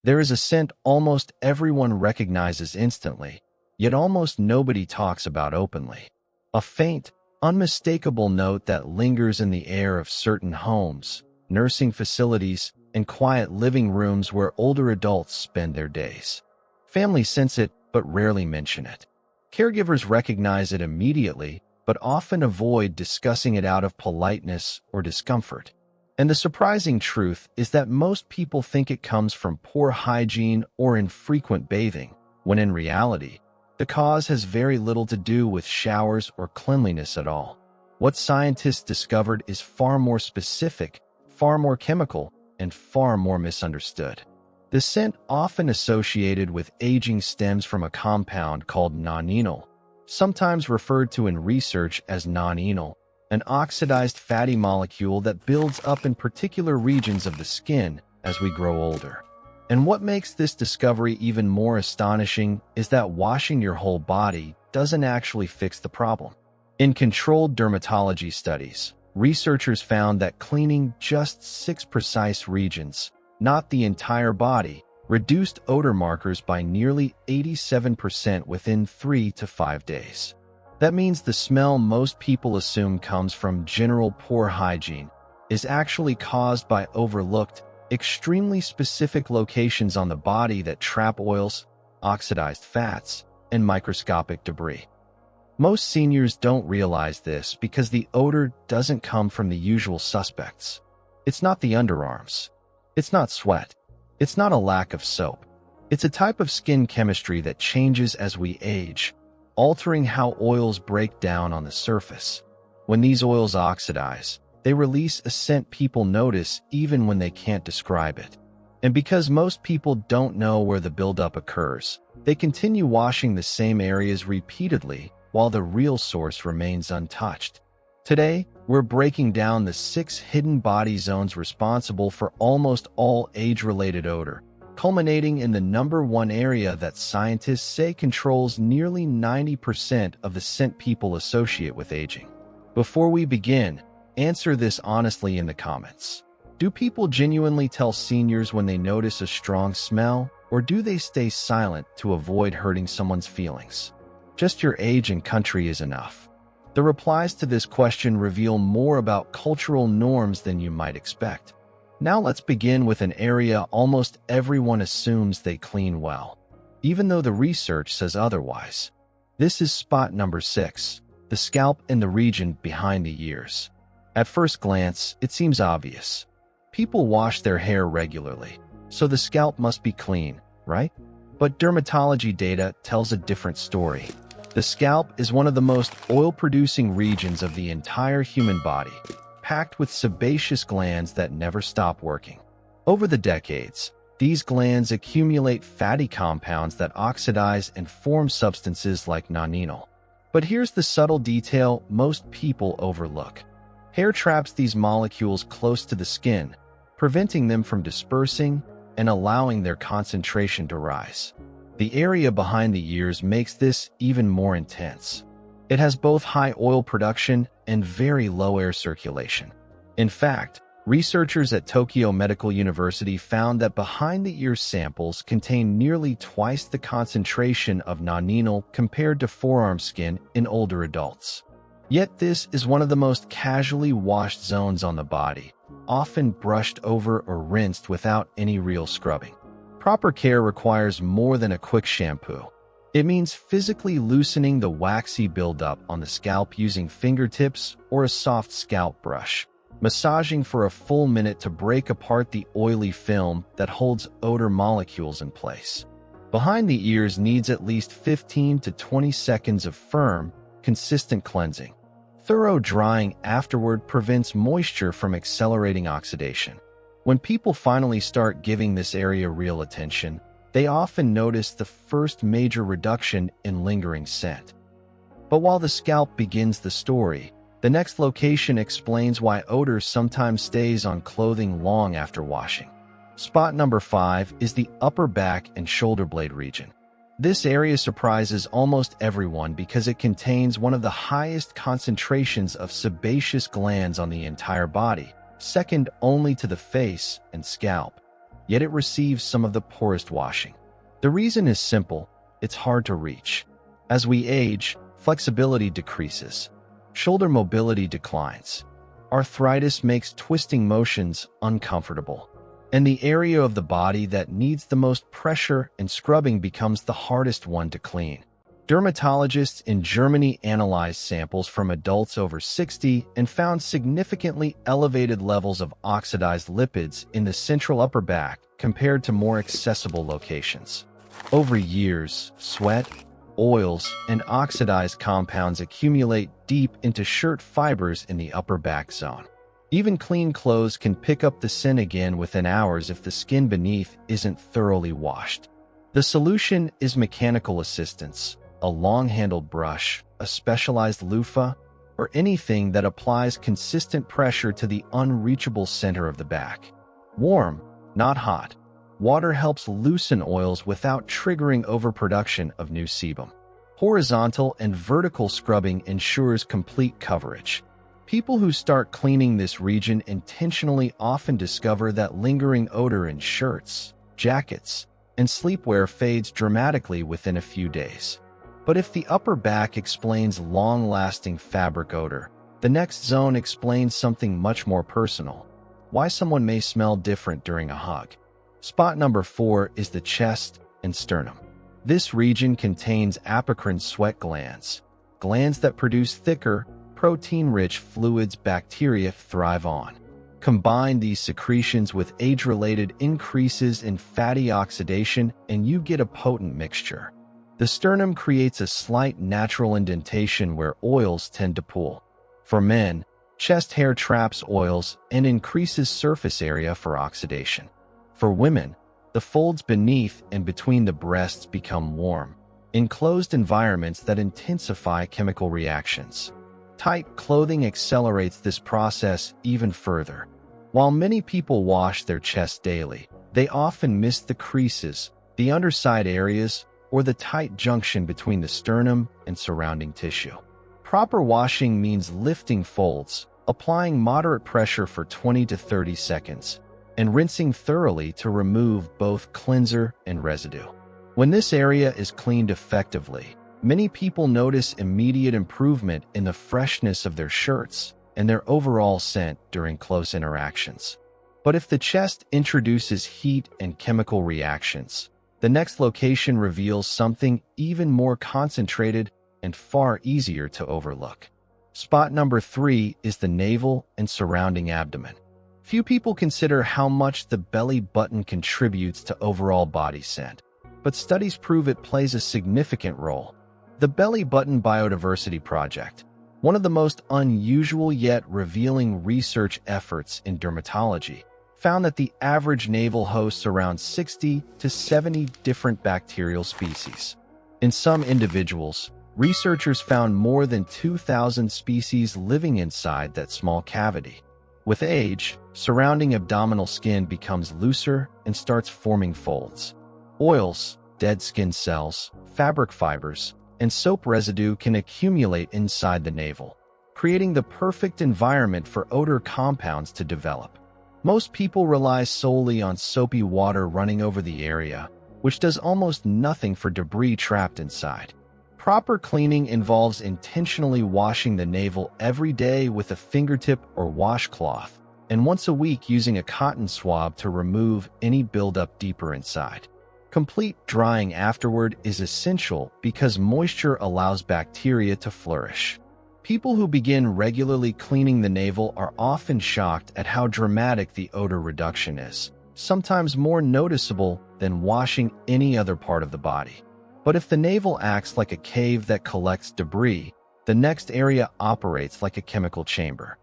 There is a scent almost everyone recognizes instantly, yet almost nobody talks about openly. A faint, unmistakable note that lingers in the air of certain homes, nursing facilities, and quiet living rooms where older adults spend their days. Families sense it but rarely mention it. Caregivers recognize it immediately but often avoid discussing it out of politeness or discomfort. And the surprising truth is that most people think it comes from poor hygiene or infrequent bathing, when in reality, the cause has very little to do with showers or cleanliness at all. What scientists discovered is far more specific, far more chemical, and far more misunderstood. The scent often associated with aging stems from a compound called nonenal, sometimes referred to in research as non-enal, an oxidized fatty molecule that builds up in particular regions of the skin as we grow older. And what makes this discovery even more astonishing is that washing your whole body doesn't actually fix the problem. In controlled dermatology studies, researchers found that cleaning just 6 precise regions, not the entire body, reduced odor markers by nearly 87% within 3 to 5 days. That means the smell most people assume comes from general poor hygiene is actually caused by overlooked, extremely specific locations on the body that trap oils, oxidized fats, and microscopic debris. Most seniors don't realize this because the odor doesn't come from the usual suspects. It's not the underarms. It's not sweat. It's not a lack of soap. It's a type of skin chemistry that changes as we age, altering how oils break down on the surface. When these oils oxidize, they release a scent people notice even when they can't describe it. And because most people don't know where the buildup occurs, they continue washing the same areas repeatedly while the real source remains untouched. Today, we're breaking down the 6 hidden body zones responsible for almost all age-related odor, culminating in the #1 area that scientists say controls nearly 90% of the scent people associate with aging. Before we begin, answer this honestly in the comments. Do people genuinely tell seniors when they notice a strong smell, or do they stay silent to avoid hurting someone's feelings? Just your age and country is enough. The replies to this question reveal more about cultural norms than you might expect. Now let's begin with an area almost everyone assumes they clean well, even though the research says otherwise. This is spot number 6, the scalp and the region behind the ears. At first glance, it seems obvious. People wash their hair regularly, so the scalp must be clean, right? But dermatology data tells a different story. The scalp is one of the most oil-producing regions of the entire human body, packed with sebaceous glands that never stop working. Over the decades, these glands accumulate fatty compounds that oxidize and form substances like nonenal. But here's the subtle detail most people overlook. Hair traps these molecules close to the skin, preventing them from dispersing and allowing their concentration to rise. The area behind the ears makes this even more intense. It has both high oil production and very low air circulation. In fact, researchers at Tokyo Medical University found that behind-the-ear samples contain nearly twice the concentration of nonenal compared to forearm skin in older adults. Yet this is one of the most casually washed zones on the body, often brushed over or rinsed without any real scrubbing. Proper care requires more than a quick shampoo. It means physically loosening the waxy buildup on the scalp using fingertips or a soft scalp brush, massaging for a full minute to break apart the oily film that holds odor molecules in place. Behind the ears needs at least 15 to 20 seconds of firm, consistent cleansing. Thorough drying afterward prevents moisture from accelerating oxidation. When people finally start giving this area real attention, they often notice the first major reduction in lingering scent. But while the scalp begins the story, the next location explains why odor sometimes stays on clothing long after washing. Spot number 5 is the upper back and shoulder blade region. This area surprises almost everyone because it contains one of the highest concentrations of sebaceous glands on the entire body, second only to the face and scalp. yet it receives some of the poorest washing. The reason is simple: it's hard to reach. As we age, flexibility decreases. Shoulder mobility declines. Arthritis makes twisting motions uncomfortable. And the area of the body that needs the most pressure and scrubbing becomes the hardest one to clean. Dermatologists in Germany analyzed samples from adults over 60 and found significantly elevated levels of oxidized lipids in the central upper back compared to more accessible locations. Over years, sweat, oils, and oxidized compounds accumulate deep into shirt fibers in the upper back zone. Even clean clothes can pick up the sin again within hours if the skin beneath isn't thoroughly washed. The solution is mechanical assistance: a long-handled brush, a specialized loofah, or anything that applies consistent pressure to the unreachable center of the back. Warm, not hot, water helps loosen oils without triggering overproduction of new sebum. Horizontal and vertical scrubbing ensures complete coverage. People who start cleaning this region intentionally often discover that lingering odor in shirts, jackets, and sleepwear fades dramatically within a few days. But if the upper back explains long-lasting fabric odor, the next zone explains something much more personal: why someone may smell different during a hug. Spot number 4 is the chest and sternum. This region contains apocrine sweat glands that produce thicker, protein-rich fluids bacteria thrive on. Combine these secretions with age-related increases in fatty oxidation and you get a potent mixture. The sternum creates a slight natural indentation where oils tend to pool. For men, chest hair traps oils and increases surface area for oxidation. For women, the folds beneath and between the breasts become warm, enclosed environments that intensify chemical reactions. Tight clothing accelerates this process even further. While many people wash their chest daily, they often miss the creases, the underside areas, or the tight junction between the sternum and surrounding tissue. Proper washing means lifting folds, applying moderate pressure for 20 to 30 seconds, and rinsing thoroughly to remove both cleanser and residue. When this area is cleaned effectively, many people notice immediate improvement in the freshness of their shirts and their overall scent during close interactions. But if the chest introduces heat and chemical reactions, the next location reveals something even more concentrated and far easier to overlook. Spot number 3 is the navel and surrounding abdomen. Few people consider how much the belly button contributes to overall body scent, but studies prove it plays a significant role. The Belly Button Biodiversity Project, one of the most unusual yet revealing research efforts in dermatology, found that the average navel hosts around 60 to 70 different bacterial species. In some individuals, researchers found more than 2,000 species living inside that small cavity. With age, surrounding abdominal skin becomes looser and starts forming folds. Oils, dead skin cells, fabric fibers, and soap residue can accumulate inside the navel, creating the perfect environment for odor compounds to develop. Most people rely solely on soapy water running over the area, which does almost nothing for debris trapped inside. Proper cleaning involves intentionally washing the navel every day with a fingertip or washcloth, and once a week using a cotton swab to remove any buildup deeper inside. Complete drying afterward is essential because moisture allows bacteria to flourish. People who begin regularly cleaning the navel are often shocked at how dramatic the odor reduction is, sometimes more noticeable than washing any other part of the body. But if the navel acts like a cave that collects debris, the next area operates like a chemical chamber.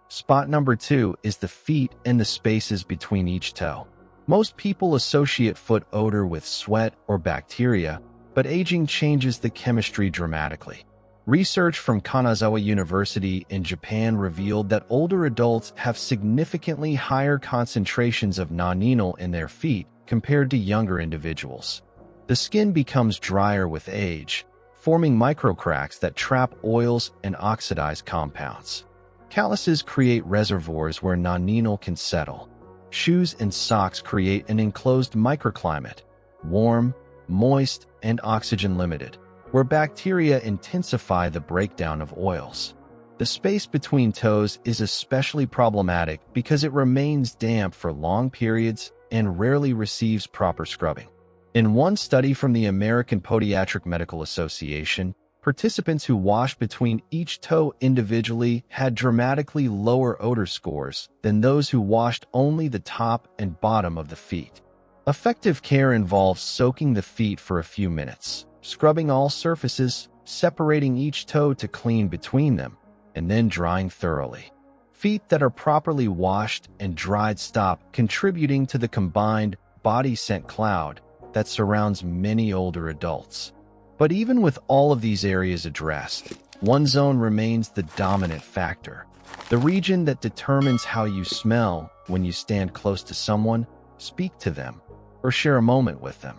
Spot number 2 is the feet and the spaces between each toe. Most people associate foot odor with sweat or bacteria, but aging changes the chemistry dramatically. Research from Kanazawa University in Japan revealed that older adults have significantly higher concentrations of nonenal in their feet compared to younger individuals. The skin becomes drier with age, forming microcracks that trap oils and oxidized compounds. Calluses create reservoirs where nonenal can settle. Shoes and socks create an enclosed microclimate, warm, moist, and oxygen-limited, where bacteria intensify the breakdown of oils. The space between toes is especially problematic because it remains damp for long periods and rarely receives proper scrubbing. In one study from the American Podiatric Medical Association, participants who washed between each toe individually had dramatically lower odor scores than those who washed only the top and bottom of the feet. Effective care involves soaking the feet for a few minutes, scrubbing all surfaces, separating each toe to clean between them, and then drying thoroughly. Feet that are properly washed and dried stop contributing to the combined body scent cloud that surrounds many older adults. But even with all of these areas addressed, one zone remains the dominant factor. The region that determines how you smell when you stand close to someone, speak to them, or share a moment with them.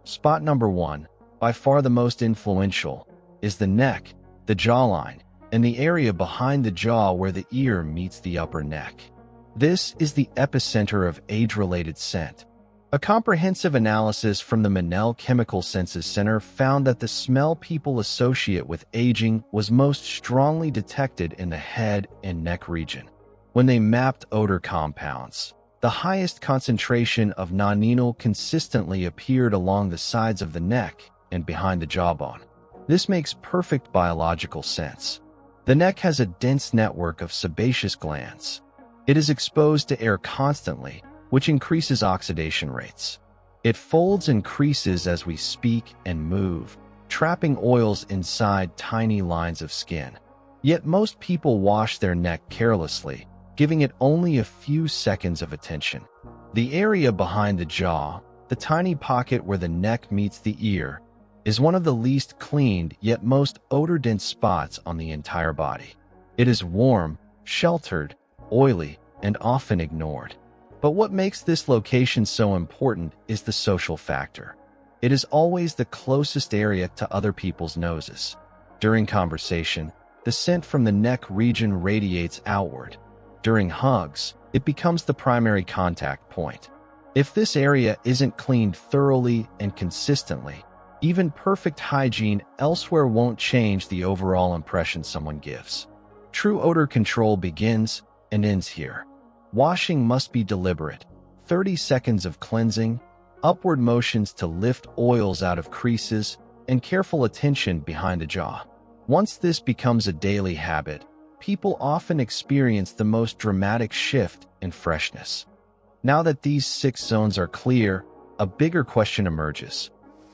Spot number 1, by far the most influential, is the neck, the jawline, and the area behind the jaw where the ear meets the upper neck. This is the epicenter of age-related scent. A comprehensive analysis from the Monell Chemical Senses Center found that the smell people associate with aging was most strongly detected in the head and neck region. When they mapped odor compounds, the highest concentration of nonenal consistently appeared along the sides of the neck and behind the jawbone. This makes perfect biological sense. The neck has a dense network of sebaceous glands. It is exposed to air constantly, which increases oxidation rates. It folds and creases as we speak and move, trapping oils inside tiny lines of skin. Yet most people wash their neck carelessly, giving it only a few seconds of attention. The area behind the jaw, the tiny pocket where the neck meets the ear, is one of the least cleaned yet most odor-dense spots on the entire body. It is warm, sheltered, oily, and often ignored. But what makes this location so important is the social factor. It is always the closest area to other people's noses. During conversation, the scent from the neck region radiates outward. During hugs, it becomes the primary contact point. If this area isn't cleaned thoroughly and consistently, even perfect hygiene elsewhere won't change the overall impression someone gives. True odor control begins and ends here. Washing must be deliberate. 30 seconds of cleansing, upward motions to lift oils out of creases, and careful attention behind the jaw. Once this becomes a daily habit, people often experience the most dramatic shift in freshness. Now that these 6 zones are clear, a bigger question emerges.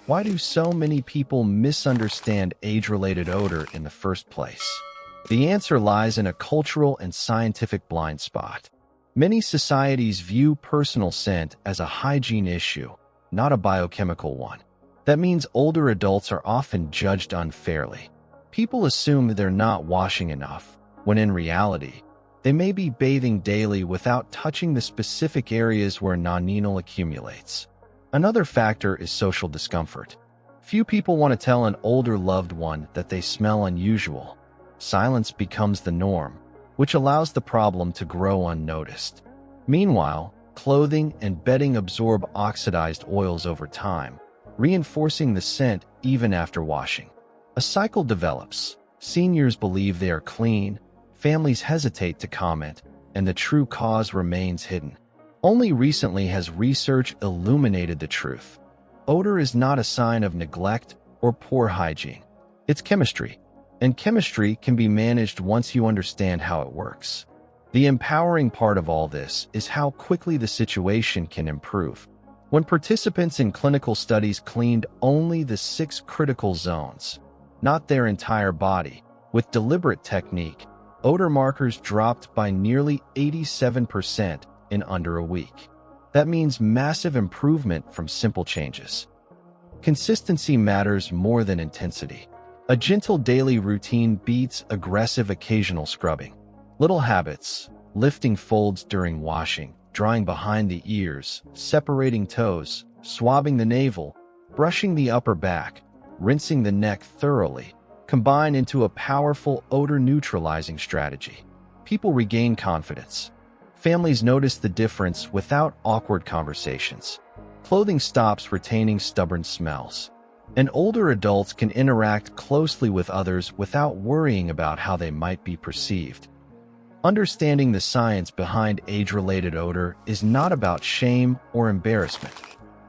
Why do so many people misunderstand age-related odor in the first place? The answer lies in a cultural and scientific blind spot. Many societies view personal scent as a hygiene issue, not a biochemical one. That means older adults are often judged unfairly. People assume they're not washing enough, when in reality, they may be bathing daily without touching the specific areas where nonenal accumulates. Another factor is social discomfort. Few people want to tell an older loved one that they smell unusual. Silence becomes the norm, which allows the problem to grow unnoticed. Meanwhile, clothing and bedding absorb oxidized oils over time, reinforcing the scent even after washing. A cycle develops. Seniors believe they are clean, families hesitate to comment, and the true cause remains hidden. Only recently has research illuminated the truth. Odor is not a sign of neglect or poor hygiene. It's chemistry. And chemistry can be managed once you understand how it works. The empowering part of all this is how quickly the situation can improve. When participants in clinical studies cleaned only the 6 critical zones, not their entire body, with deliberate technique, odor markers dropped by nearly 87% in under a week. That means massive improvement from simple changes. Consistency matters more than intensity. A gentle daily routine beats aggressive occasional scrubbing. Little habits, lifting folds during washing, drying behind the ears, separating toes, swabbing the navel, brushing the upper back, rinsing the neck thoroughly, combine into a powerful odor-neutralizing strategy. People regain confidence. Families notice the difference without awkward conversations. Clothing stops retaining stubborn smells. And older adults can interact closely with others without worrying about how they might be perceived. Understanding the science behind age-related odor is not about shame or embarrassment.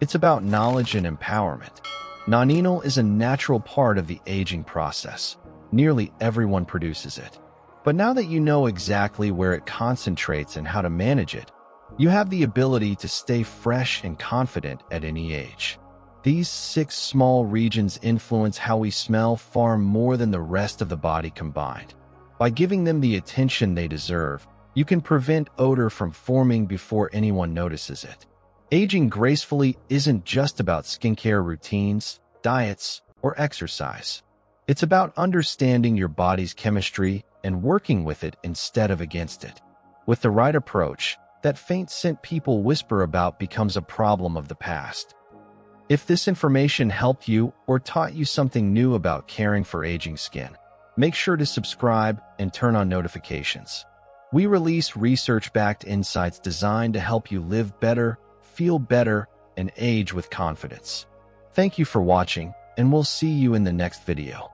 It's about knowledge and empowerment. Nonenal is a natural part of the aging process. Nearly everyone produces it. But now that you know exactly where it concentrates and how to manage it, you have the ability to stay fresh and confident at any age. These 6 small regions influence how we smell far more than the rest of the body combined. By giving them the attention they deserve, you can prevent odor from forming before anyone notices it. Aging gracefully isn't just about skincare routines, diets, or exercise. It's about understanding your body's chemistry and working with it instead of against it. With the right approach, that faint scent people whisper about becomes a problem of the past. If this information helped you or taught you something new about caring for aging skin, make sure to subscribe and turn on notifications. We release research-backed insights designed to help you live better, feel better, and age with confidence. Thank you for watching, and we'll see you in the next video.